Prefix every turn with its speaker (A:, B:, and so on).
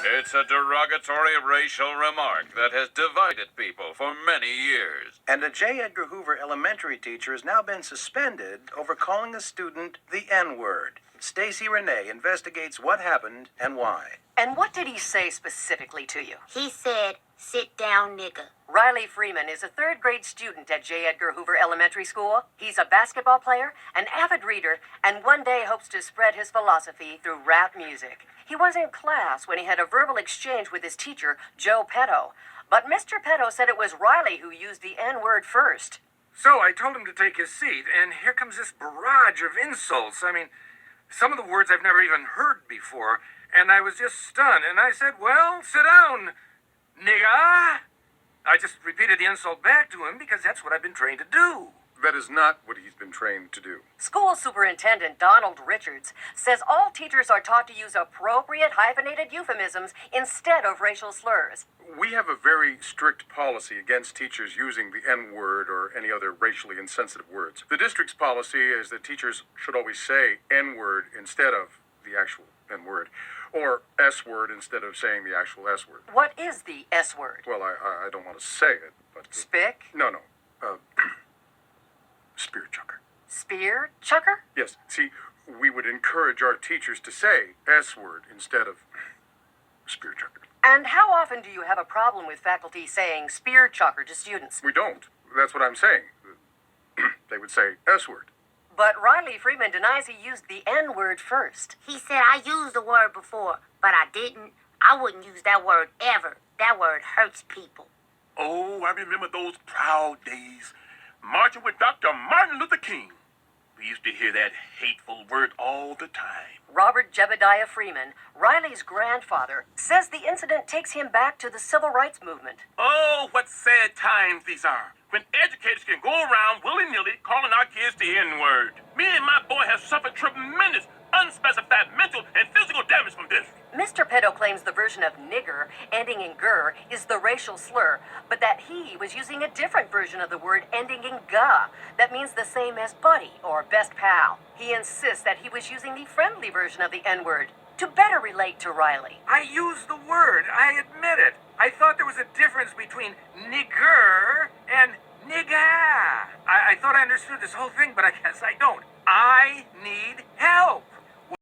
A: It's a derogatory racial remark that has divided people for many years.
B: And a J. Edgar Hoover elementary teacher has now been suspended over calling a student the N-word. Stacy Renee investigates what happened and why.
C: And what did he say specifically to you?
D: He said, "Sit down, nigga."
C: Riley Freeman is a third-grade student at J. Edgar Hoover Elementary School. He's a basketball player, an avid reader, and one day hopes to spread his philosophy through rap music. He was in class when he had a verbal exchange with his teacher, Joe Petto. But Mr. Petto said it was Riley who used the N-word first.
E: So I told him to take his seat, and here comes this barrage of insults. I mean, some of the words I've never even heard before, and I was just stunned. And I said, "Well, sit down, nigga." I just repeated the insult back to him because that's what I've been trained to do.
F: That is not what he's been trained to do.
C: School Superintendent Donald Richards says all teachers are taught to use appropriate hyphenated euphemisms instead of racial slurs.
F: We have a very strict policy against teachers using the N-word or any other racially insensitive words. The district's policy is that teachers should always say N-word instead of the actual N-word, or S-word instead of saying the actual S-word.
C: What is the S-word?
F: Well, I don't want to say it, but...
C: Spick?
F: No. Spear chucker.
C: Spear chucker?
F: Yes. See, we would encourage our teachers to say S-word instead of spear chucker.
C: And how often do you have a problem with faculty saying spear chucker to students?
F: We don't. That's what I'm saying. They would say S-word.
C: But Riley Freeman denies he used the N-word first.
D: He said, "I used the word before, but I didn't. I wouldn't use that word ever. That word hurts people."
G: Oh, I remember those proud days, marching with Dr. Martin Luther King. We used to hear that hateful word all the time.
C: Robert Jebediah Freeman, Riley's grandfather, says the incident takes him back to the civil rights movement.
G: Oh, what sad times these are, when educators can go around willy-nilly calling our kids the N-word. Me and my boy have suffered tremendous, unspecified mental and physical damage from this.
C: Mr. Petto claims the version of nigger, ending in ger, is the racial slur, but that he was using a different version of the word ending in ga, that means the same as buddy or best pal. He insists that he was using the friendly version of the N-word to better relate to Riley.
E: I used the word, I admit it. I thought there was a difference between nigger and nigga. I thought I understood this whole thing, but I guess I don't. I need help.